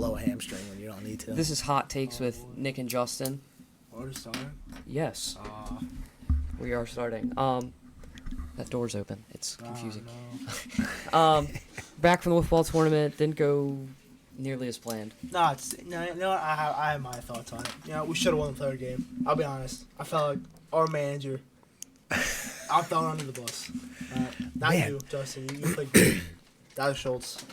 blow a hamstring when you don't need to. This is Hot Takes with Nick and Justin. Are we starting? Yes, we are starting. That door's open. It's confusing. No. Back from the Wiffleball Tournament, didn't go nearly as planned. No, I have my thoughts on it. We should have won the third game. I'll be honest. I felt like our manager, I'm throwing under the bus. Not Man. you, Justin. You played great. Dr Shultz.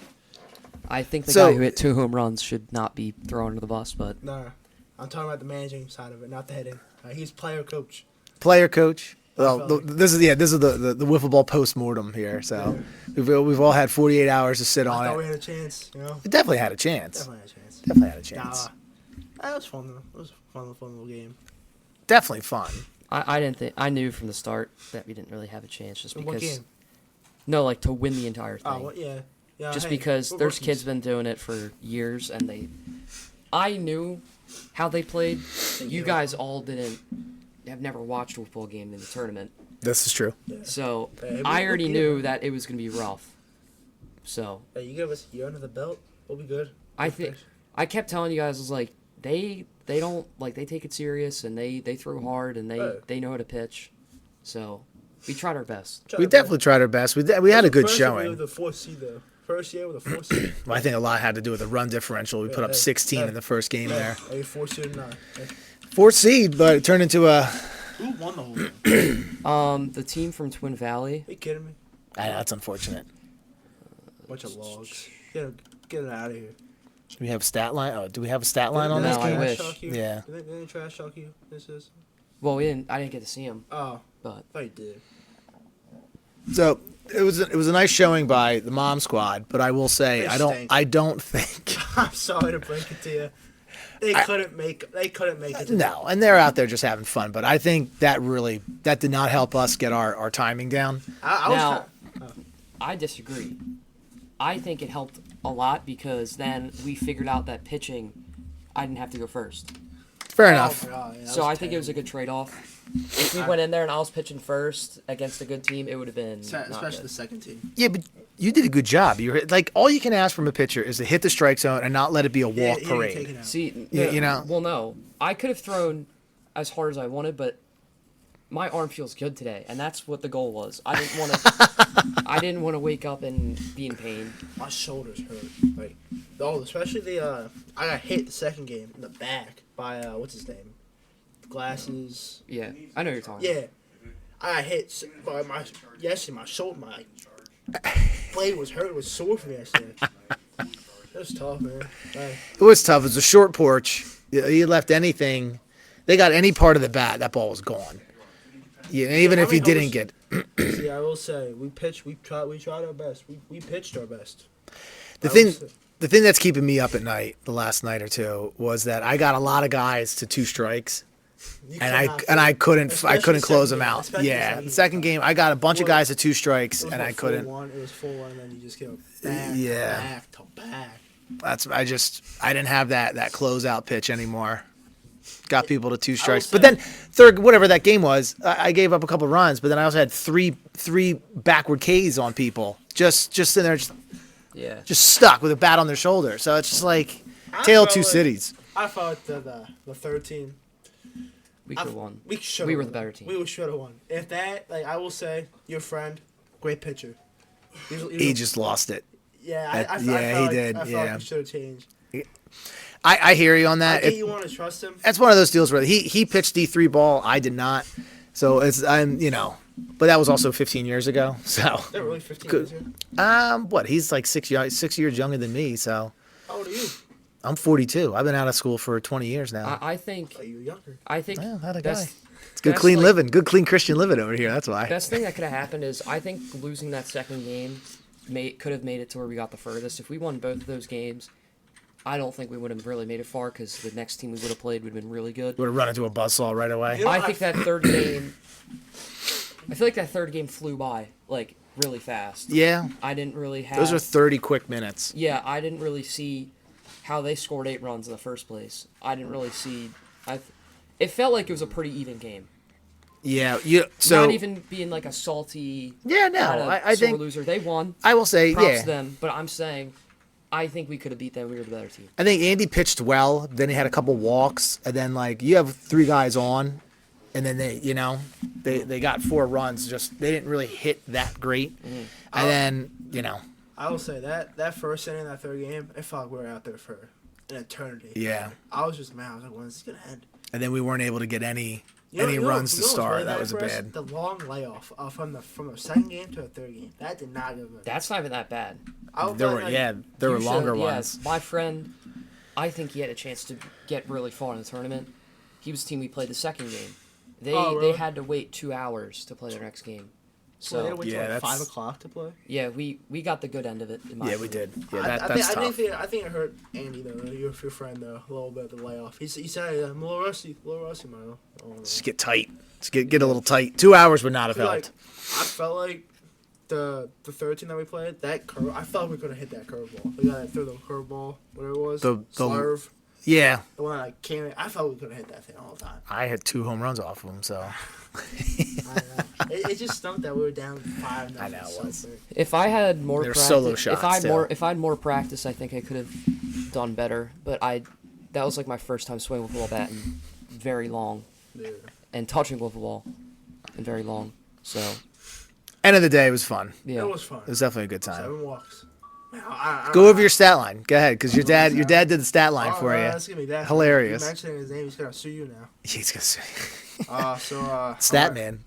I think the guy who hit 2 home runs should not be thrown under the bus, but No, I'm talking about the managing side of it, not the hitting. He's player coach. Player coach. Well, felt this is the wiffleball post-mortem here. So we've all had 48 hours to sit I on thought it. we had a chance. We definitely had a chance. Definitely had a chance. Definitely had a chance. That was fun though. It was a fun little game. Definitely fun. I didn't think. I knew from the start that we didn't really have a chance, just In what because. game? No, like to win the entire thing. Oh, well, yeah. Just hey, because we're there's rookies. kids been doing it for years, and I knew how they played. You guys all have never watched a football game in the tournament, This is true. Yeah. so Hey, I we'll already get knew it. that it was gonna be rough. So Hey, you give us a year under the belt, we'll be good. I We'll think finish. I kept telling you guys, I was like, they don't like, they take it serious, and they throw hard, and Right. they know how to pitch. So we tried our best. Try We to definitely tried our best. We had a good First year showing. with the 4th seed though. First year with a 4th seed. Well, I think a lot had to do with the run differential. We put up Hey, 16 hey, in the first game there. Hey, 4th seed or not. Hey, 4th seed, but it turned into a. who won the whole game? The team from Twin Valley. Are you kidding me? That's unfortunate. Bunch of logs. Get it out of here. Do we have a stat line? Oh, do we have a stat line on No, this I game? wish. Yeah. Did they trash talk you? This is. Well, I didn't get to see him, Oh, but I did. So it was a nice showing by the mom squad, but I will say They I stink. don't think I'm sorry to break it to you. They couldn't make it. no, and they're out there just having fun. But I think that did not help us get our timing down. I was now trying- I disagree. I think it helped a lot because then we figured out that pitching, I didn't have to go first. Fair Oh enough. my God, yeah, that So was I think it was a good trade-off. If we went in there and I was pitching first against a good team, it would have been terrible. not Especially good. the second team. Yeah, but you did a good job. You're like all you can ask from a pitcher is to hit the strike zone and not let it be a walk He didn't take parade. it out. See, Yeah, you know. Well, no, I could have thrown as hard as I wanted, but my arm feels good today, and that's what the goal was. I didn't want to. I didn't want to wake up and be in pain. My shoulders hurt. Like, especially I got hit the second game in the back by what's his name, glasses. Yeah, I know what you're talking. Yeah, I got hit by my shoulder. My blade was hurt. It was sore for me yesterday. It was tough, man. It was tough. It was a short porch. You left anything. They got any part of the bat, that ball was gone. Yeah, and even How if you many didn't homers- get. See, I will say we pitched. We tried our best. We pitched our best. The I thing, will say- the thing that's keeping me up at night, the last night or two, was that I got a lot of guys to 2 strikes, you and cannot I couldn't Especially close second them game, out. especially Yeah, second the second game I got a bunch of Well, guys to 2 strikes, It was and I what, couldn't. 4-1. It was 4-1, and then you just go back, Yeah. back to back. I didn't have that closeout pitch anymore. Got people to 2 strikes, say- but then third, whatever that game was, I gave up a couple runs, but then I also had three backward Ks on people, just sitting there, Yeah. just stuck with a bat on their shoulder. So it's just like I tale of felt two like- cities. I felt the third team. We could have won. We were the better team. We should have won. If that, I will say, your friend, great pitcher. He just lost it. Yeah, I he felt did, I felt yeah. like he should have changed. I hear you on I that. think you want to trust him. That's one of those deals where he pitched D3 ball, I did not. So but that was also 15 years ago. So They're really 15 years here. what? He's like 6 years younger than me. So How old are you? I'm 42. I've been out of school for 20 years now. I think. Oh, you're younger. I think. Well, not a best- guy. It's good best, clean like- living, good clean Christian living over here. That's why. Best thing that could have happened is I think losing that second game could have made it to where we got the furthest. If we won both of those games, I don't think we would have really made it far because the next team we would have played would have been really good. Would have run into a buzzsaw right away. You know, I think that third game. I feel like that third game flew by like really fast. Yeah, I didn't really have. those are 30 quick minutes. Yeah, I didn't really see how they scored 8 runs in the first place. I didn't really see. It felt like it was a pretty even game. Yeah, so Not even being like a salty. Yeah, no, kinda I sore think loser. They won. I will say, Props yeah. to them. But I'm saying, I think we could have beat them. We were the better team. I think Andy pitched well. Then he had a couple walks, and then like you have 3 guys on, and then they got 4 runs. Just they didn't really hit that great, and then I will say that first inning, that third game, it felt like we were out there for an eternity. Yeah. I was just mad. I was like, when is this gonna end? And then we weren't able to get any runs to what's really start. That bad was for us? bad. The long layoff from the second game to the third game. That did not go good. That's not even that bad. There were longer Yeah, ones. my friend, I think he had a chance to get really far in the tournament. He was the team we played the second game. They had to wait 2 hours to play their next game. So they had to wait till like that's- 5 o'clock to play. Yeah, we got the good end of it. In my Yeah, we opinion. did. Yeah, that's tough. I think it hurt Andy though. Your friend though, a little bit of the layoff. He said I'm a little rusty, Milo. Just get tight. Just get a little tight. 2 hours would not have Like, helped. I felt like the third team that we played, that curve, I felt like we could have hit that curveball. The guy that threw the curveball, whatever it was, The Slurve, Yeah, the one that came. I felt we could have hit that thing all the time. I had 2 home runs off of him, so It just stunk that we were down 5-0. I know it was. If I had more They're practice, solo shots, if I had more practice, I think I could have done better. But that was like my first time swinging with a ball bat in very long, Yeah. and touching with a ball in very long. So end of the day, it was fun. yeah, It was fun. It was definitely a good time. 7 walks. Man, Go over your stat line. Go ahead, because your dad did the stat line for you. That's gonna be that. Hilarious. You mentioning his name, he's gonna sue you now. He's gonna say Stat man.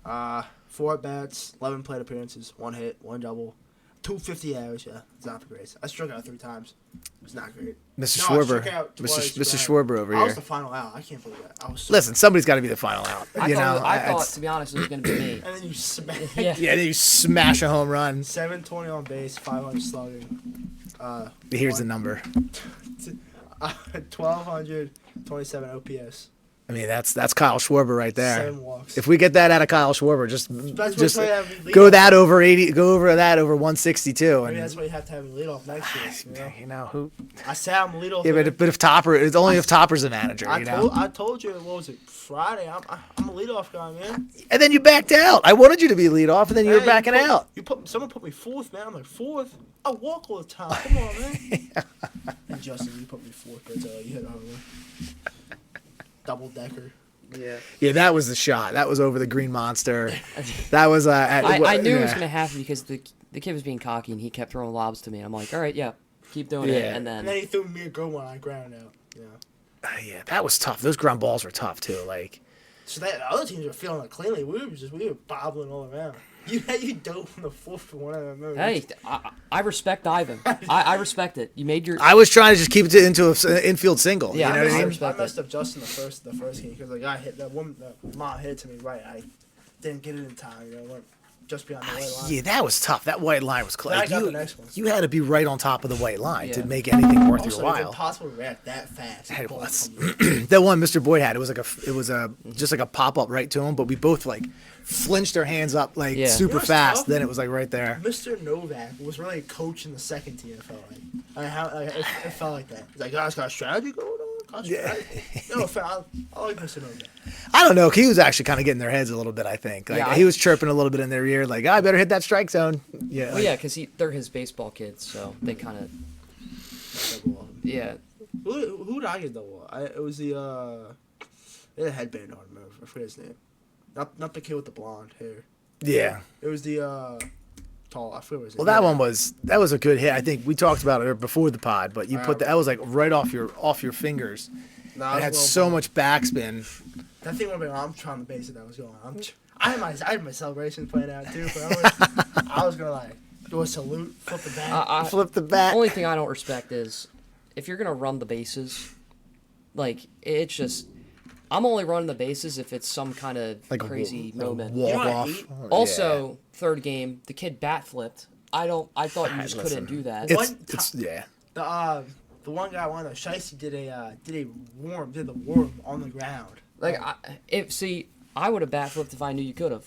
4 at bats, 11 plate appearances, 1 hit, 1 double, 250 average. Yeah, it's not the greatest. I struck out 3 times. It's not great. Mr. No, I Schwarber, struck out twice, Mr. but Schwarber over I was here. the final out. I can't believe that. I was so Listen, somebody's got to be the final out. I thought it's- to be honest, it was gonna be me. And then you smack. Yeah. yeah, then you smash a home run. 720 on base, 500 slugging. Here's the number. 1,227 OPS. I mean, that's Kyle Schwarber right there. 7 walks. If we get that out of Kyle Schwarber, just That's why you have me lead go off. that over 80. Go over that over 162. Maybe And that's why you have to have me lead off next year. you know who? I said I'm lead off. Yeah, but if Topper, it's only if Topper's a manager. I You know. told you, what was it, Friday? I'm a leadoff guy, man. And then you backed out. I wanted you to be lead off, and then you were Hey, backing out. Someone put me 4th, man. I'm like, 4th? I walk all the time. Come on, man. And Justin, you put me 4th. That's you hit a home run. Double decker. Yeah. Yeah, that was the shot. That was over the Green Monster. That was. I knew it was yeah. gonna happen because the kid was being cocky and he kept throwing lobs to me. I'm like, all right, yeah, keep doing it. Yeah. And And then then he threw me a good one on ground out. Yeah. Yeah, that was tough. Those ground balls were tough too. Like, So that other teams were feeling it cleanly. We were bobbling all around. You dove from the 4th to one of them. hey, I respect Ivan. I respect it. You made your. I was trying to just keep it into an infield single. Yeah, you know what I I mean? respect messed up Justin the first game because the guy hit that woman. The mom hit it to me right. I didn't get it in time. Went just beyond the white line. Yeah, that was tough. That white line was close. Then I got the next one. You had to be right on top of the white line to Yeah. make anything worth Also, your it was while. impossible to react that fast. It Both was. of them. That one Mr. Boyd had, it was just like a pop up right to him, but we both like flinched our hands up like Yeah. super You know what's fast. tough? Then it was like right there. Mr. Novak was really a coach in the second team. It felt like. It felt like that. He's like, guys, got a strategy going on. Got a strategy. No, I like Mr. Novak. I don't know. He was actually kind of getting their heads a little bit. I think. Like, Yeah, he was chirping a little bit in their ear, like, I better hit that strike zone. Yeah. Well, yeah, because they're his baseball kids, so they kind of yeah. Who did I get though? It was the they had a headband on him. I forget his name. Not the kid with the blonde hair. Yeah. It was the tall. I forget what his name. Well, that was a good hit. I think we talked about it before the pod, but you put that was like right off your fingers. Nah, It had so much backspin. That thing would have been. I'm trying to base it. That was going. I had my celebration playing out too, but I was gonna like do a salute, flip the bat. Flip the bat. Only thing I don't respect is if you're gonna run the bases, like it's just. I'm only running the bases if it's some kind of Like crazy moment. Walk You know what I off. hate? Also, third game, the kid bat flipped. I thought you just couldn't do that. Yeah. The one guy, one of the Shiesty did the worm on the ground. Like, I would have bat flipped if I knew you could have.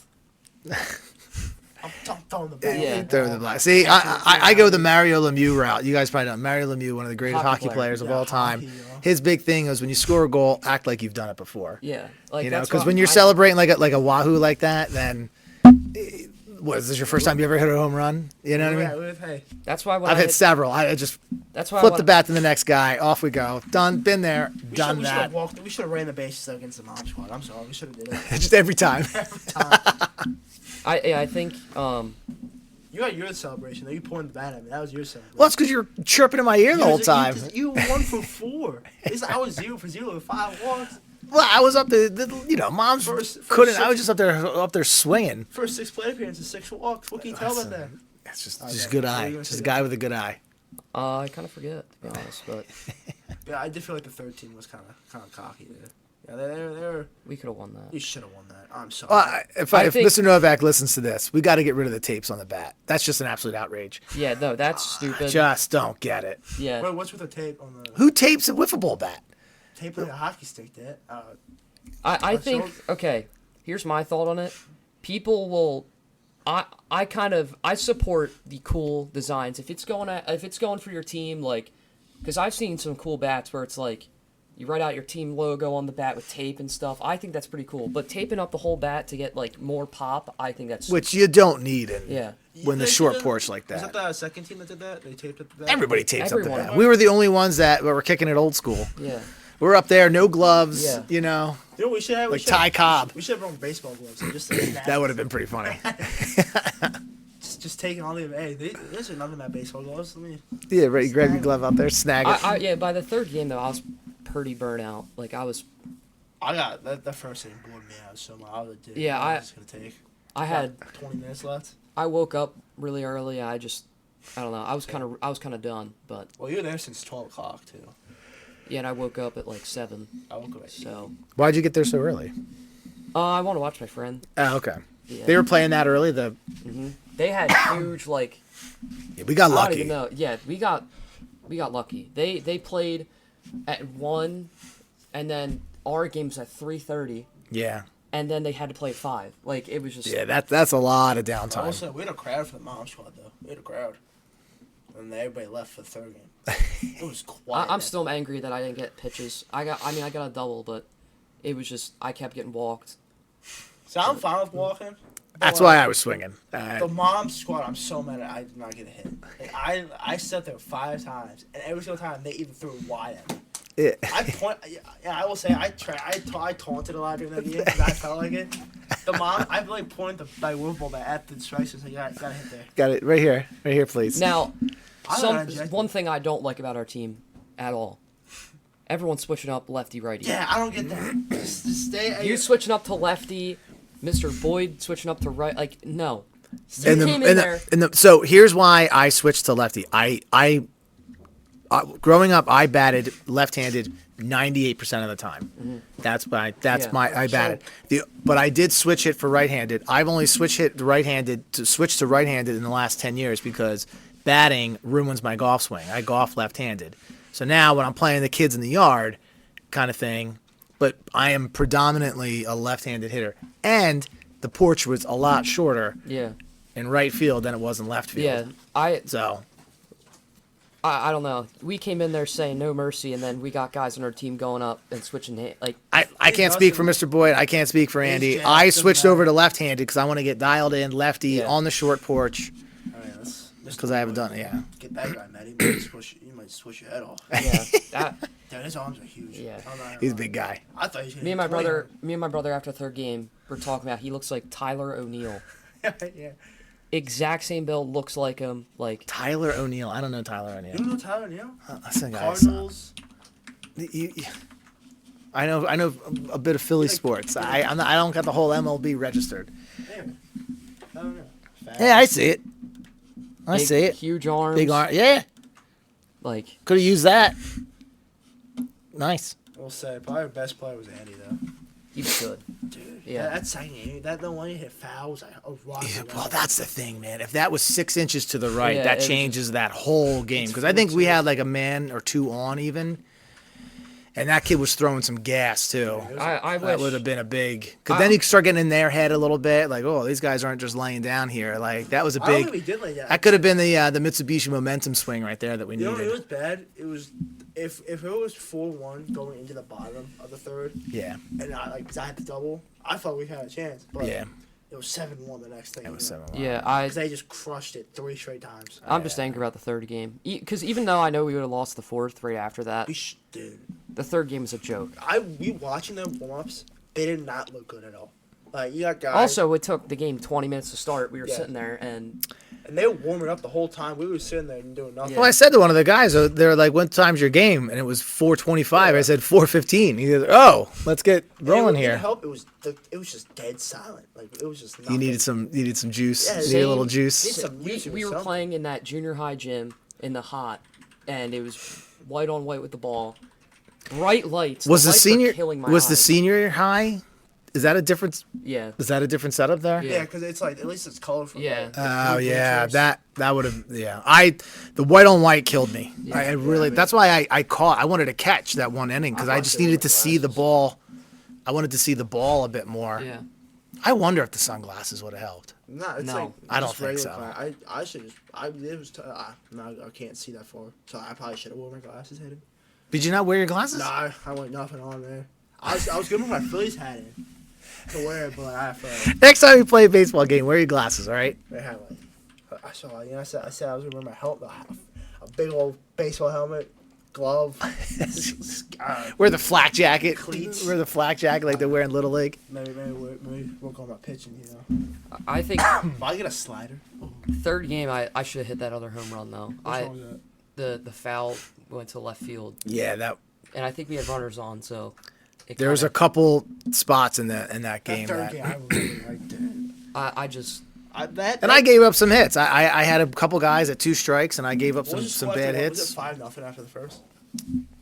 I'm throwing the bat. Yeah. Throw the black. See, I go the Mario Lemieux route. You guys probably know Mario Lemieux, one of the greatest Hockey hockey players of Yeah, all time. hockey, yeah. His big thing is when you score a goal, act like you've done it before. Yeah, like You know, that's because why when you're I- celebrating like a wahoo like that, then What, is this your first time you ever hit a home run? You know what I mean? Hey, That's why when I've I hit several. I just That's why flip I the bat to the next guy. Off we go. Done. Been there. Done we that. We should have ran the bases though against the mom squad. I'm sorry. We should have did it Just every time. every time. I think You had your celebration. Though. You pointed the bat at me. That was your celebration. Well, it's because you're chirping in my ear the whole time. You were 1 for 4. I was 0 for 0 with 5 walks. Well, I was up there. Mom's First couldn't. six- I was just up there swinging. First 6 plate appearances, 6 walks. What can you tell about that? It's just Okay. a good What were eye. you gonna Just say? a guy with a good eye. I kind of forget, to be honest, but Yeah, I did feel like the third team was kind of cocky there. Yeah, they're we could have won that. you should have won that. I'm sorry. Well, if I think- Mr. Novak listens to this, we got to get rid of the tapes on the bat. That's just an absolute outrage. Yeah, no, that's stupid. Just don't get it. Yeah, Wait, what's with the tape on the Who tapes a wiffle ball bat? tape on the hockey stick? That I so- think okay. Here's my thought on it. People will. I support the cool designs if it's going for your team, like, because I've seen some cool bats where it's like you write out your team logo on the bat with tape and stuff. I think that's pretty cool. But taping up the whole bat to get like more pop, I think that's Which you don't need in yeah. when the They short did- porch like Was that that. the second team that did that? They taped up the bat? Everybody tapes up the Everyone. bat. We were the only ones that were kicking it old school. Yeah. We're up there, no gloves. Yeah. You know what we should have? Like Ty Cobb. We should have brought baseball gloves. And just That would have been pretty funny. just taking all the there's nothing about baseball gloves. Let me. Yeah, right. You grab your glove out there, snag it. Yeah. By the third game though, I was pretty burnt out. Like I got that first thing bored me out so much. I was like, Yeah, I was just gonna take. I had 20 minutes left. I woke up really early. I don't know. I was kind of done, but Well, you were there since 12 o'clock too. yeah, and I woke up at like 7. I woke up at So Why'd you get there so early? I want to watch my friend. Oh, okay. Yeah. They were playing that early. They had huge like Yeah, we got I don't lucky. even know. Yeah, we got lucky. They played at 1, and then our game was at 3:30, Yeah. and then they had to play at 5. Like it was just Yeah, that's a lot of downtime. Also, we had a crowd for the mom squad though. We had a crowd, and everybody left for the third game. It was quiet. I'm still angry that I didn't get pitches. I got a double, but it was just I kept getting walked. So I'm fine with walking. That's but, why I was swinging. The mom squad, I'm so mad I did not get a hit. Like, I sat there 5 times, and every single time they either threw it wide at me. Yeah. I will say I taunted a lot during that game because I felt like it. The mom, I like pointed the wiffle bat at the strikes and said, "You gotta hit there." Got it right here, please. Now, I don't know, Jack. one thing I don't like about our team at all. Everyone's switching up lefty righty. Yeah, I don't get that. Just stay. You switching up to lefty, Mr. Boyd switching up to right. Like no. You And came in there. so here's why I switched to lefty. Growing up, I batted left-handed 98% of the time. Yeah. I batted. But I did switch it for right-handed. I've only switched it to right-handed in the last 10 years because batting ruins my golf swing. I golf left-handed. So now when I'm playing the kids in the yard kind of thing, but I am predominantly a left-handed hitter. And the porch was a lot shorter Yeah. in right field than it was in left field. Yeah. So I don't know. We came in there saying no mercy, and then we got guys on our team going up and switching like. I can't speak for Mr. Boyd. I can't speak for Andy. Jack, I doesn't switched matter. over to left-handed because I want to get dialed in lefty Yeah. on the short porch All right, let's because I haven't done it. Yeah. Get that guy, Matt. You might switch your head off. Yeah. That, Dude, his arms are huge. Yeah. I'm not gonna He's a lie. big guy. I thought he was gonna me and my hit 20 brother. Me and my brother after the third game, we're talking about. He looks like Tyler O'Neill. Yeah. Exact same build, looks like him. Like Tyler O'Neill. I don't know Tyler You O'Neill. don't know Tyler O'Neill? That's the guy. Cardinals. I know a bit of Philly sports. I don't got the whole MLB registered. Yeah. I don't know. Fast. Yeah, I see it. I big, see it. Huge arms. Big arm. Yeah. Like Could have used that. Nice. We'll say probably our best player was Andy though. he was good. Dude, Yeah. That second game, that the one he hit fouls, Well, that's the thing, man. If that was 6 inches to the right, Yeah, that it was changes that whole game. Because I think we had like a man or two on even, and that kid was throwing some gas too. I That wish. would have been a big. Because then you start getting in their head a little bit, like, oh, these guys aren't just laying down here. Like that was a I don't big. think we did like that. That could have been the Mitsubishi momentum swing right there that we You know, it needed. was bad. It was if it was 4-1 going into the bottom of the third, Yeah, and I had the double, I thought we had a chance. But yeah. It was 7-1 the next thing. It was 7. Yeah, Because they just crushed it 3 straight times. I'm just angry about the third game. Because even though I know we would have lost the fourth right after that, Dude. the third game was a joke. We watching them warm-ups, they did not look good at all. Like, you got guys... Also, it took the game 20 minutes to start. We were Yeah. sitting there, and they were warming up the whole time. We were sitting there and doing nothing. Well, I said to one of the guys, they're like, "What time's your game?" And it was 4:25. I said 4:15. He goes, "Oh, let's get rolling It here." help. It was just dead silent. Like, it was just nothing. You needed some juice. Yeah, you needed a little Need juice. some music or we were something. playing in that junior high gym in the hot, and it was white on white with the ball. Bright lights. Was the lights were senior killing my was the eyes. senior high? Is that a different? Yeah. Is that a different setup there? Yeah. Yeah, because it's like, at least it's colorful. Yeah. Oh yeah, that would have the white on white killed me. Yeah. I really that's why I wanted to catch that one inning because I just needed to see the ball. I wanted to see the ball a bit more. Yeah. I wonder if the sunglasses would have helped. Nah, it's No. like I don't just think regular so. glass. I should just no, I can't see that far, so I probably should have worn my glasses headed. Did you not wear your glasses? Nah, I went nothing on there. I was gonna put my Phillies hat in to wear it, but I Next time you play a baseball game, wear your glasses. All right. they had like I said I was gonna wear my helmet, a big old baseball helmet, glove. Wear the flak jacket. Cleats. Wear the flak jacket like they're wearing Little League. maybe work on my pitching. I think If I get a slider, third game, I should have hit that other home run, though. what's wrong with that? The foul went to left field, Yeah, that. and I think we had runners on, so... There was a couple spots in that game. That third game, I really liked it. I just... I gave up some hits. I had a couple guys at 2 strikes, and I gave up What was the some score bad after that? Was hits. it 5-0 after the first?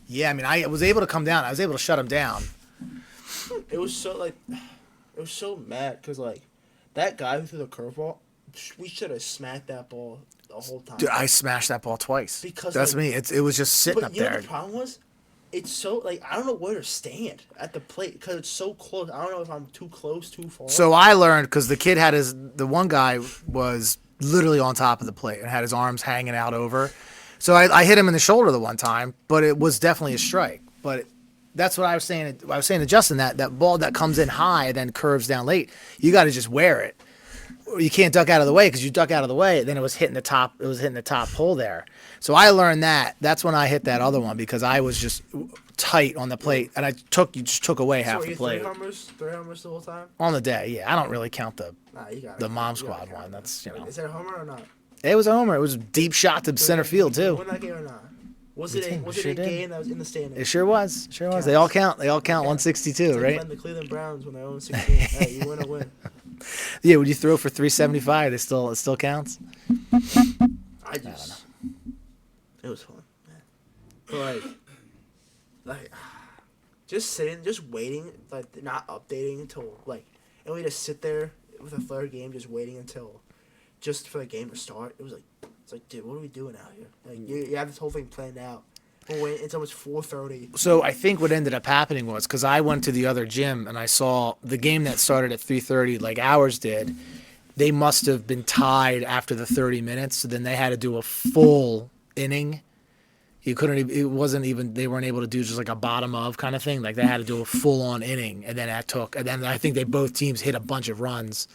Yeah, I mean, I was able to come down. I was able to shut him down. It was so mad because like that guy who threw the curveball, we should have smacked that ball the whole time. Dude, I smashed that ball twice. Because, that's like- me. It was just sitting But up you know there. what the problem was? It's so like I don't know where to stand at the plate because it's so close. I don't know if I'm too close, too far. So I learned because the kid had the one guy was literally on top of the plate and had his arms hanging out over. So I hit him in the shoulder the one time, but it was definitely a strike. But that's what I was saying. I was saying to Justin that ball that comes in high then curves down late. You got to just wear it. You can't duck out of the way because you duck out of the way, then it was hitting the top. It was hitting the top pole there. So I learned that. That's when I hit that other one because I was just tight on the plate, and you just took away half so the you plate three homers the whole time. on the day. Yeah, I don't really count Nah, you got the mom squad one. That's Is that a homer or not? It was a homer. It was a deep shot to center field Did you too. win that game or not? Was We it did. a Sure did. game that was in the standings? It sure was. Sure was. They all count. They all count 162, It's like right? playing the Cleveland Browns when they own 16. Hey, you win or win. Yeah. When you throw for 375, it still counts. I just. It was fun. Man. But like, just waiting, like not updating until like, and we just sit there with a third game, just waiting until, just for the game to start. It's like, dude, what are we doing out here? Like, you have this whole thing planned out. We'll wait until it's 4:30. So I think what ended up happening was because I went to the other gym and I saw the game that started at 3:30, like ours did. They must have been tied after the 30 minutes, so then they had to do a full inning. You couldn't. It wasn't even. They weren't able to do just like a bottom of kind of thing. Like they had to do a full on inning, and then and then I think both teams hit a bunch of runs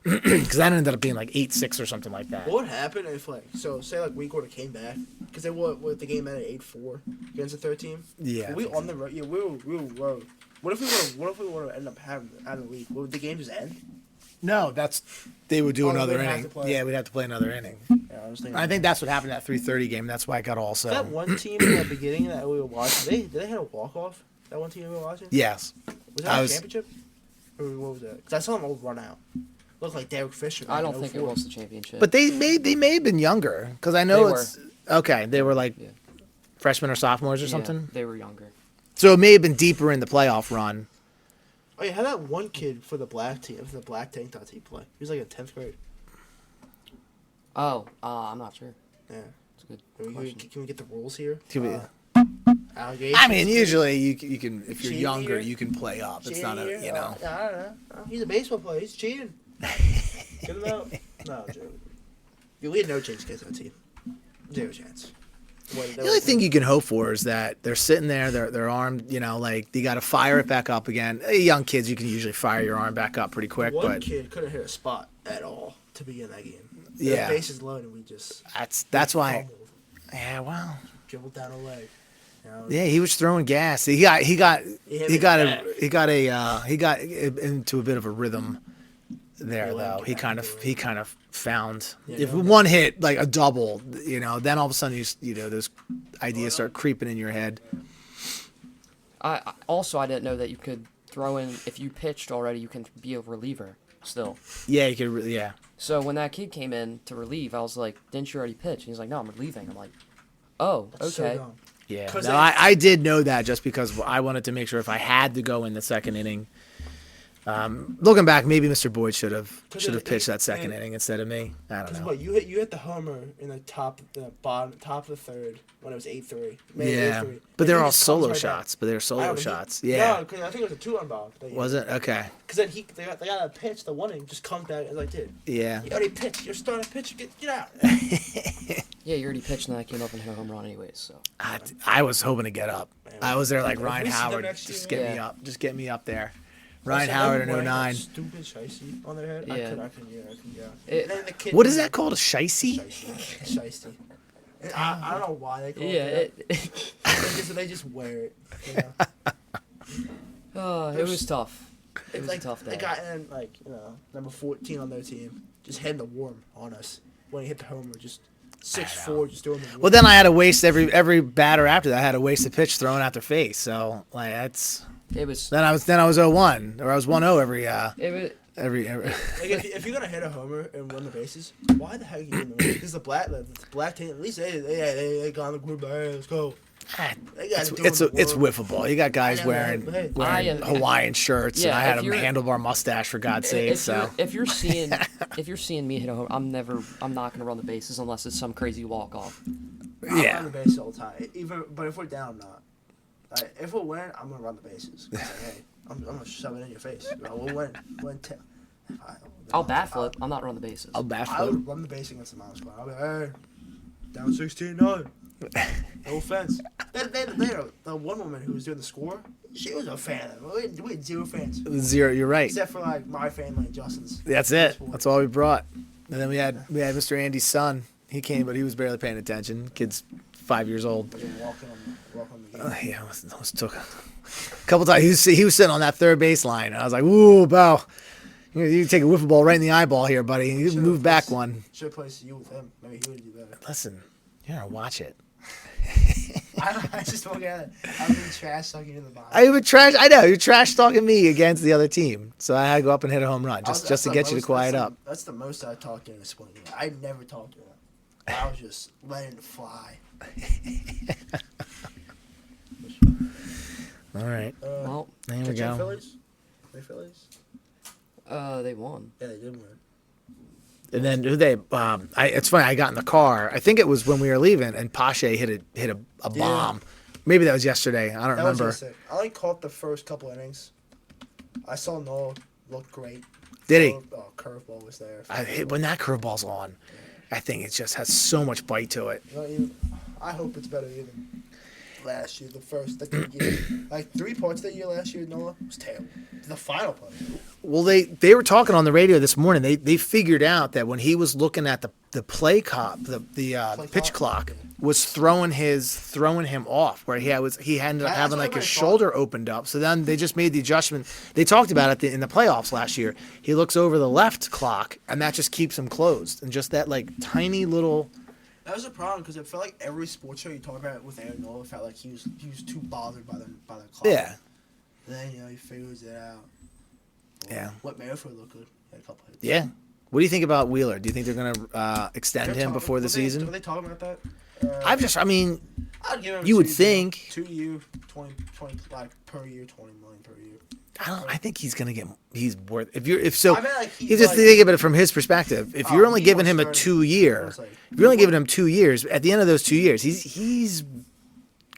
because that ended up being like 8-6 or something like that. What would happen if say week order came back because they what the game ended at 8-4 against the third team? Yeah. Were we on the road? Yeah, we were road. What if we would have ended up having the league? Would the game just end? No, they would do Oh, another we'd have inning. to play. Yeah, we'd have to play another inning. Yeah, I was thinking. I think that's what happened at 3:30 game. That's why it got all that one team in the beginning that we were watching. Did they have a walk off? That one team we were watching. Yes. Was that a championship? Or what was that? Because I saw them all run out. Looked like Derek Fisher. I don't think it was the championship. But they may have been younger because I know They it's okay. They were like Yeah. freshmen or sophomores or Yeah, something. they were younger. So it may have been deeper in the playoff run. Oh yeah, how that one kid for the black team, for the black tank top team play? He was like in 10th grade. Oh, I'm not sure. Yeah. It's a good Can we get the rules here? Can we- Allegations. I mean, usually you can if you're Cheating younger, here? you can play up. It's not a Cheating you here? know. I don't know. Oh, he's a baseball player. He's cheating. Get him out. No, Joe. Yeah, we had no chance against that team. Zero chance. The only thing you can hope for is that they're sitting there, they're armed, like you got to fire it back up again. Young kids, you can usually fire your arm back up pretty quick. One but kid couldn't hit a spot at all to begin that game. Yeah. The bases loaded, we just that's why. fumbled, Yeah, well. dribbled down a leg. Yeah, he was throwing gas. He got into a bit of a rhythm there, He though. went He back kind into of found Yeah, if no one hit like a double, then all of a sudden those ideas start creeping in your head. I didn't know that you could throw in if you pitched already. You can be a reliever still. Yeah, you could really, yeah. So when that kid came in to relieve, I was like, "Didn't you already pitch?" And he's like, "No, I'm relieving." I'm like, "Oh, That's so okay." dumb. Yeah, 'Cause no, they- I did know that just because I wanted to make sure if I had to go in the second inning. Looking back, maybe Mr. Boyd should have pitched that second inning instead of me. I don't Because know. what you hit the homer in the top of the third when it was 8-3. Yeah, but they're all solo shots. But they're solo shots. Yeah. No, because I think it was a 2-run ball. Was it? Okay. Because then they got a pitch. The one inning just comes back and like, dude, Yeah. you already pitched. You're starting to pitch. Get out. Yeah, you already pitched, and then I came up and hit a home run anyways. So I was hoping to get up. I was there like If Ryan we see them Howard. next Just year, get me yeah. up. Just get me up there. Ryan Also, Howard them in wearing that 09. Stupid shicey on their head. Yeah. I couldn't. It- And then the kid What is that called? A shicey? Shicey. I don't know why they call yeah, it that. They just wear it. It was tough. It was like a tough the day. guy in number 14 on their team just hitting the worm on us when he hit the homer, just 6'4", just doing the worm. Well, then I had to waste every batter after that. I had to waste a pitch thrown at their face. So like that's. It was. Then I was 0-1 or I was 1-0 every. It was. Like if you're gonna hit a homer and run the bases, why the heck are you doing the Because the black team, at least they got on the group. Hey, let's go. They got It's wiffle ball. You got guys I know, wearing but hey, Hawaiian shirts, Yeah, and I had if a you're- handlebar mustache for God's sake. So if you're seeing me hit a home, I'm not gonna run the bases unless it's some crazy walk off. I'm yeah. on the base all the time. But if we're down, I'm not. Like, if we're winning, I'm gonna run the bases. Like, hey, I'm gonna shove it in your face. We'll win. I'll bat flip. I'm not running the bases. I'll bat I flip. would run the base against the Mountain Squad. I'll be hey, down 16-9. No offense. The one woman who was doing the score, she was a fan of it. We had 0 fans. Zero. You're right. Except for like my family and Justin's. That's it. That's all we brought. And then we had Mr. Andy's son. He came, but he was barely paying attention. Kid's 5 years old. Walking on the game. Yeah, it took a couple times. He was sitting on that third base line. I was like, "Ooh, Bo, you take a wiffle ball right in the eyeball here, buddy. You move back one." Should have placed you with him. Maybe he would do better. Listen, you're gonna watch it. I just don't get it. I've been trash talking in the bottom. I know you're trash talking me against the other team, so I had to go up and hit a home run just to get you to quiet up. That's the most I talked in a spring game. I never talked to him. I was just letting it fly. All right, Well, there we Catch your go. Phillies? They Phillies? they won. Yeah, they did win. And then it's funny. I got in the car. I think it was when we were leaving, and Pache hit a bomb. Maybe that was yesterday. I don't That remember. was sick. I only caught the first couple innings. I saw Noah look great. Did he? Curveball was there. When that curveball's on, I think it just has so much bite to it. I hope it's better than last year. The year. Like 3 parts of the year last year, Noah was terrible. The final part. Well, they were talking on the radio this morning. They figured out that when he was looking at the play clock, the pitch clock was throwing him off, where he ended up having like his shoulder opened up. So then they just made the adjustment. They talked about it in the playoffs last year. He looks over the left clock, and that just keeps him closed. And just that like tiny little. That was a problem because it felt like every sports show you talk about with Aaron Nola felt like he was too bothered by the clock. Yeah. And then he figures it out. Yeah. What Merrifield looked good. He had a couple hits. Yeah. What do you think about Wheeler? Do you think they're going to extend him before the season? Are they talking about that? I'd give him you would 2 think. 2 year, 20 like per year, 20 million per year. I think he's gonna get. He's worth. If I mean, like, you just think of it from his perspective. If you're only he giving wants him a 30. 2 year, It's like- if you're only giving him 2 years, at the end of those 2 years, he's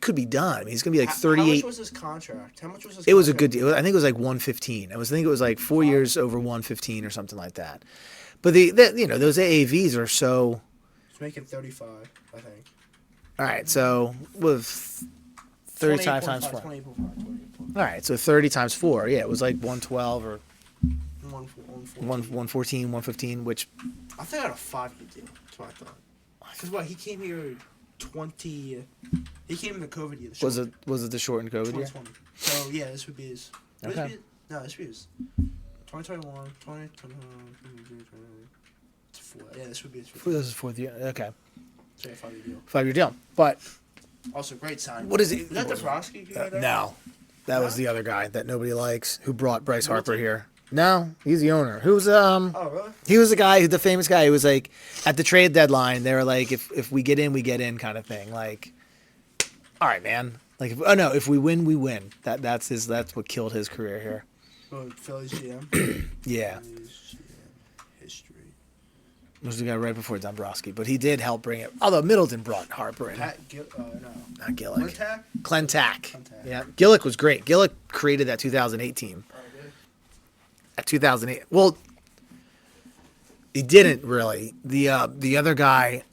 could be done. I mean, he's gonna be like How 38. much was his contract? It was a good deal. I think it was like 115. I think it was like 4 years over 115 or something like that. But those AAVs are so. He's making 35, I think. All right, so with 30 times 4. 28.5. All right, so 30 times 4. Yeah, it was like 112 or 114. 114, 115, which I think I had a 5-year deal. That's what I thought. Because what, he came here 20. He came in the COVID year. was it the shortened COVID year? 2020. So yeah, this would be his. Okay. No, this would be his. 2021, 2021, 4. Yeah, this would be his. This is 4th year. Okay, So yeah, 5-year deal. 5-year deal. But Also, great sign. what is it? Is that Dabrowski? No, that was the other guy that nobody likes who brought Bryce Harper Middleton? here. No, he's the owner. Who's Oh, really? He was the guy, the famous guy who was like, at the trade deadline, they were like, if we get in, we get in kind of thing. Like, all right, man. Like, if we win, we win. That's what killed his career here. Oh, Phillies GM. Yeah. Phillies GM history. Was the guy right before Dombrowski, but he did help bring it. Although Middleton brought Harper in. No. Not Gillick. Clintac? Clintac. Clintac. Yeah. Gillick was great. Gillick created that 2008 team. Oh, good. At 2008. Well, he didn't really. The other guy,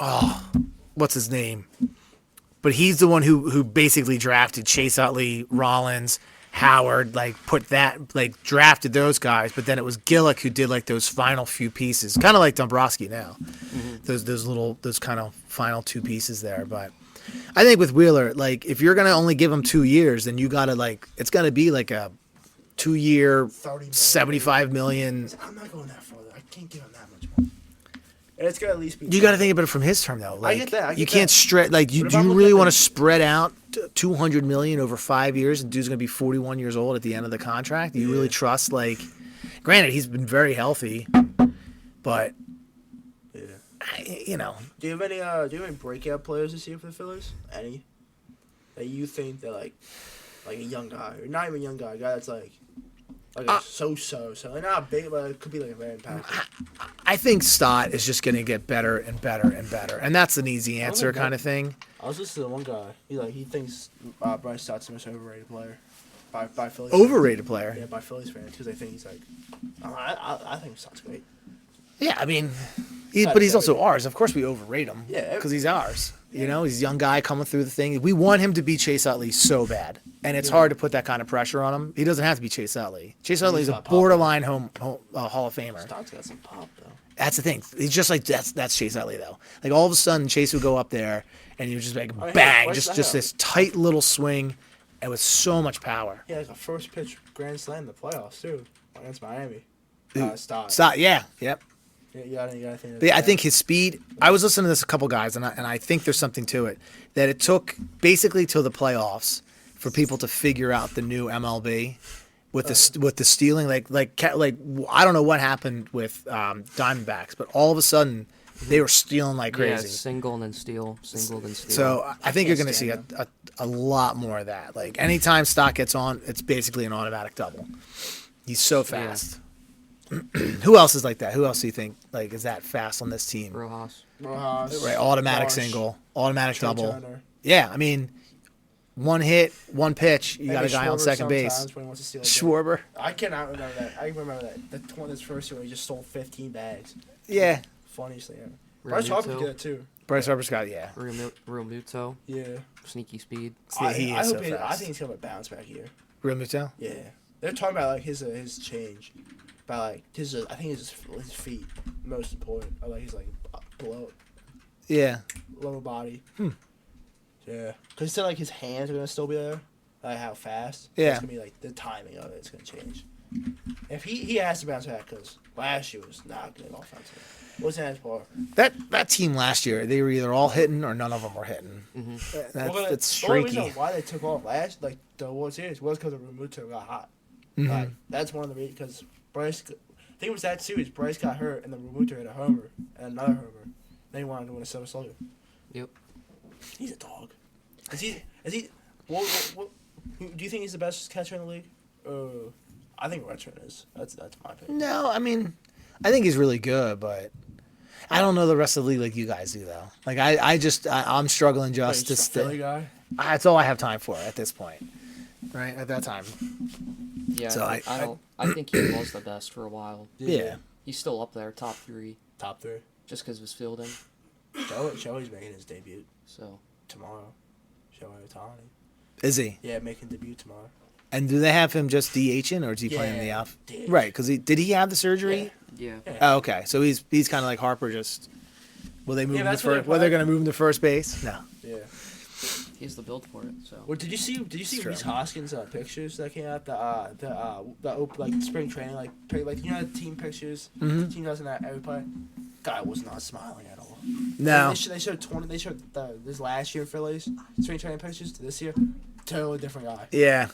what's his name? But he's the one who basically drafted Chase Utley, Rollins, Howard, drafted those guys. But then it was Gillick who did like those final few pieces, kind of like Dombrowski now. Mm-hmm. Those kind of final 2 pieces there. But I think with Wheeler, like if you're gonna only give him 2 years, then you gotta it's gotta be like a 2-year, 75 million. I'm not going that far. I can't give him that much money. And it's gotta at least be. You got to think about it from his term, though. Like, I get that. You can't stretch. Like, do But if I'm you looking really at want to the- spread out $200 million over 5 years, and dude's gonna be 41 years old at the end of the contract? Do you really trust? Like, granted, he's been very healthy, but Yeah. you know, Do you have any breakout players this year for the Phillies? Any that you think that like a young guy or not even a young guy, a guy that's like a so like not big, but it could be like a very impactful. I think Stott is just gonna get better and better and better, and that's an easy answer kind of thing. I was listening to one guy. He thinks Bryce Stott's the most overrated player by Phillies. Overrated player. Yeah, by Phillies fans because they think he's like. I think Stott's great. Yeah, I mean, but he's also ours. Of course, we overrate him. Yeah. Because he's ours. You know, he's a young guy coming through the thing. We want him to be Chase Utley so bad, and it's hard to put that kind of pressure on him. He doesn't have to be Chase Utley. Chase Utley is a got pop. borderline Hall of Famer. Stott's got some pop though. That's the thing. He's just like that's Chase Utley though. Like all of a sudden, Chase would go up there, and he would just like bang, where's just the this tight little swing, and with so much power. Yeah, like a first pitch grand slam in the playoffs too against Miami. Stott. Stott, yeah, yep. Yeah, you gotta think. But yeah, I think his speed. I was listening to this a couple guys, and I think there's something to it that it took basically till the playoffs for people to figure out the new MLB with the stealing. Like I don't know what happened with Diamondbacks, but all of a sudden they were stealing like Yeah, crazy. single and then steal, single then steal. So I think you're going to see stand a lot more of that. Like anytime Stock gets on, it's basically an automatic double. He's so fast. Who else is like that? Who else do you think like is that fast on this team? Rojas. Right, automatic Marsh, single, automatic Trey double. Turner. Yeah, I mean, one hit, one pitch, you got a Maybe guy on Schwarber second base. sometimes when he wants to steal a game. Schwarber. I cannot remember that. I remember that. This first year when he just stole 15 bags. Yeah, Funniest thing ever. Realmuto. Bryce Harper did that too. Bryce Harper's got Real Muto. Yeah. Sneaky speed. Yeah, he I is hope so I fast. think he's gonna bounce back here. Real Muto. Yeah. They're talking about like his change, by like I think his feet most important. Or like he's like below Yeah, lower body. Yeah. Cause he said like his hands are gonna still be there, like how fast. Yeah. It's gonna be like the timing of it's gonna change. If he has to bounce back, cause last year was not good offensively. What's in his part? that team last year, they were either all hitting or none of them were hitting. That's The only reason streaky. why they took off the World Series was because Remuto got hot. Like that's one of the reasons. Because Bryce, I think it was that series. Bryce got hurt, and then Remuto hit a homer and another homer. Then he wanted to win a Silver Slugger. Yep. He's a dog. Is he? What, do you think he's the best catcher in the league? I think Retron is. That's my opinion. No, I mean, I think he's really good, but I don't know the rest of the league like you guys do though. Like I'm struggling just to Philly stay. guy. That's all I have time for at this point. Right at that time. Yeah, So I think he was the best for a while. Yeah. He's still up there, top 3, Top 3. just because of his fielding. Joey's making his debut. So tomorrow. Shohei Ohtani. Is he? Yeah, making debut tomorrow. And do they have him just DHing, or is he playing in the off? DH. Right, because did he have the surgery? Yeah. Oh, okay. So he's kind of like Harper. Just will they move him to that's what first? they're Well, they're probably- going to move him to first base. No. Yeah. He has the build for it. So. Well, did you see true. Reese Hoskins' pictures that came out like spring training like you know the team pictures Mhm. the team doesn't have every play. Guy was not smiling at all. No. They showed this last year Phillies spring training pictures to this year. Totally different guy. Yeah.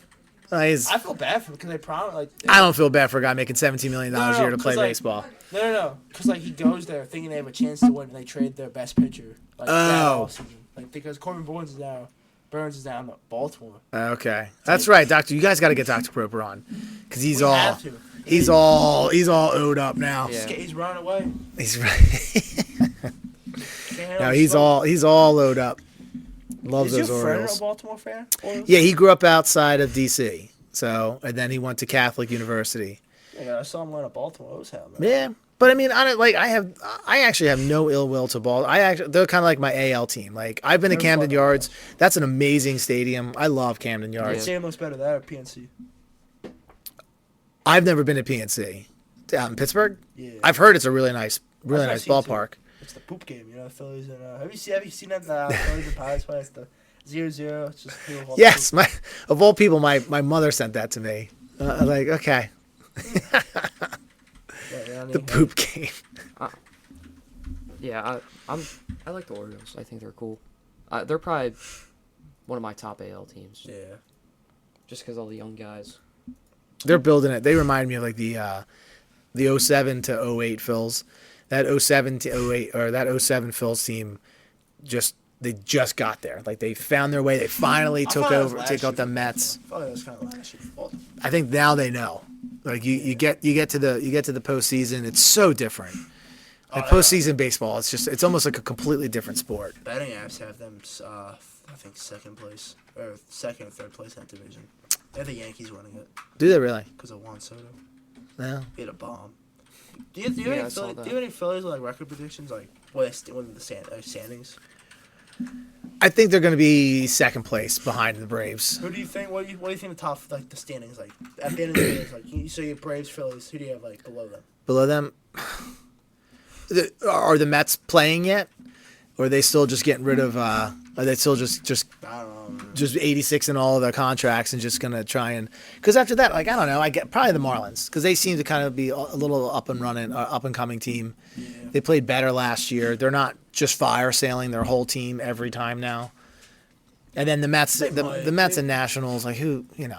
I feel bad for him because they probably I don't feel bad for a guy making $17 million a year to play 'cause, like, baseball. No, because like he goes there thinking they have a chance to win, and they trade their best pitcher. Like, that Oh. offseason. Like because Corbin Burns is down to Baltimore. Okay, that's right, Doctor. You guys got to get Dr. Proper on because he's We all have to. he's all owed up now. Yeah. He's running away. He's right. Can't No, he's all loaded up. Loves Is those your friend Orioles. a Baltimore fan? Or- Yeah, he grew up outside of DC. So, and then he went to Catholic University. Yeah, I saw him wearing a Baltimore O's hat. Yeah, but I mean, I actually have no ill will to Ball. They're kind of like my AL team. Like I've been to They're Camden fun. Yards. That's an amazing stadium. I love Camden I'd Yards. say it looks better there at PNC. I've never been to PNC out in Pittsburgh. Yeah. I've heard it's a really nice I've seen it too. ballpark. It's the poop game, you know, the Phillies and have you seen that Phillies and Pirates play? It's the 0-0. It's just people all Yes, poop. of all people, my mother sent that to me. Like, okay, Yeah, the poop game. Yeah, I like the Orioles. I think they're cool. They're probably one of my top AL teams. Yeah. Just because all the young guys. They're building it. They remind me of like the 07 to 08 Phils. That 07 to 08 or that 07 Phils team they just got there. Like they found their way. They finally took thought it was over, last take year out the for Mets. I thought it was kind of last year. Well, I think now they know. Like you get to the postseason. It's so different. Like postseason baseball, it's almost like a completely different sport. betting apps have them, I think, second place or second or third place in that division. They have the Yankees winning it Do they really? because of Juan Soto. No. He had a bomb. Do you have Yeah, I any saw Phillies? that. Do you have any Phillies with like record predictions? Like what the standings? I think they're going to be second place behind the Braves. Who do you think? What do you think the top like the standings like at the end of the day? Like so you have Braves, Phillies. Who do you have like below them? Below them, are the Mets playing yet? Or are they still just getting rid of? Are they still just I don't know. 86 in all of their contracts and just gonna try and? Because after that, like I don't know, I get probably the Marlins because they seem to kind of be a little up and running, up and coming team. Yeah. They played better last year. They're not just fire sailing their whole team every time now. And then the Mets, They the might. Mets and Nationals, like who Yeah.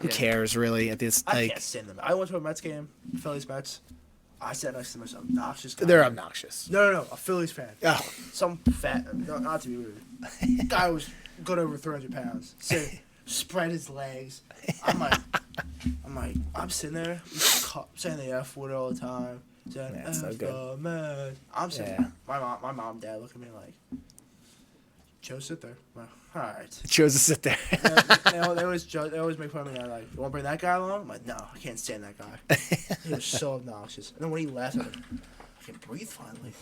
cares really at this? I Like can't stand them. I went to a Mets game, Phillies Mets. I sat next to the most obnoxious guy. they're obnoxious. No, a Phillies fan. Oh, Some fat, not to be rude. Guy was good over 300 pounds. So spread his legs. I'm sitting there, saying the F word all the time. Saying Yeah, it's no F good. the man. I'm sitting. Yeah. My mom, and dad look at me like, Joe, sit there. I'm like, all right. chose to sit there. They always make fun of me. They're like, you want to bring that guy along? I'm like, no, I can't stand that guy. He was so obnoxious. And then when he left, I'm like, I can breathe finally.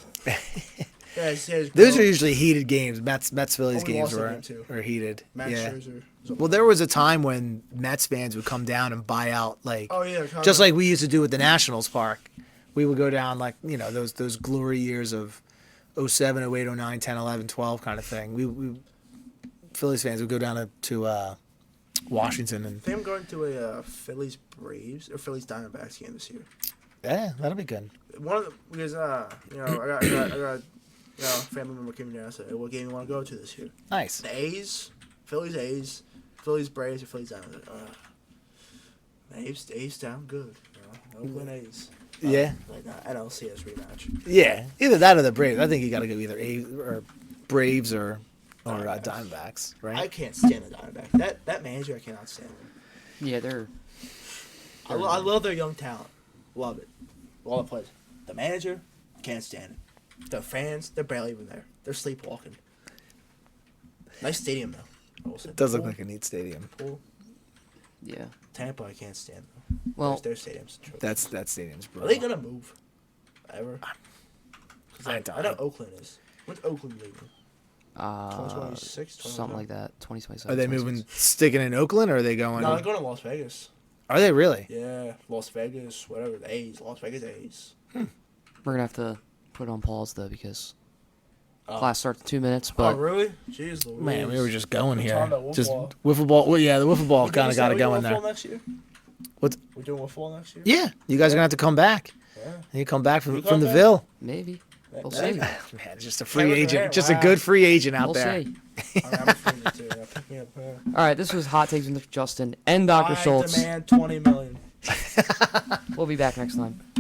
Yeah, Those are usually heated games. Mets Phillies Oh, we games lost that game, too. were heated. Max Yeah. Scherzer. was Well, there was a time when Mets fans would come down and buy out like Oh yeah, just like we used to do with the Nationals Park. We would go down like, those glory years of 07, 08, 09, 10, 11, 12 kind of thing. We Phillies fans would go down to Washington and I think I'm going to a Phillies Braves or Phillies Diamondbacks game this year. yeah, that'll be good. One of the because I got a family member came down and said, hey, what game you want to go to this year? Nice. The A's, Phillies Braves, or Phillies Diamondbacks. A's down good. Oakland A's. Yeah. Like NLCS rematch. Yeah, either that or the Braves. I think you got to go either or Braves or Diamondbacks, right? I can't stand the Diamondbacks. That manager, I cannot stand him. Yeah, they're. I love their young talent. Love it. All the players. The manager, can't stand it. The fans, they're barely even there. They're sleepwalking. Nice stadium, though. I will say. It does look Pool, like a neat stadium. pool. Yeah. Tampa, I can't stand them. Well, Their stadium's true. That stadium's Are brutal. they gonna move? Ever? 'Cause I I don't know know. Oakland is. When's Oakland leaving? 2026, something like that. 2027. Are they moving, sticking in Oakland, or are they going? No, they're going to Las Vegas. Are they really? Yeah, Las Vegas, whatever, the A's, Las Vegas A's. We're gonna have to put it on pause though because class starts in 2 minutes. But Oh, really? Jeez Louise. Man, we were just going We're here. talking about Just wiffle wiffle ball. Well, yeah, the wiffle ball Did kind you of say got to we're go doing in there. wiffle next year? What's? We're doing wiffle next year? Yeah, you guys are gonna have to come back. Yeah. You come back You from come the back? Ville. maybe we'll Hey, see. Man, just a free Hey, look at agent, him, just a wow. good free agent out We'll there. see. I'm a free agent too. Yeah, pick me up. Yeah. All right, this was Hot Takes with Justin and Dr. I Schultz. demand $20 million. We'll be back next time.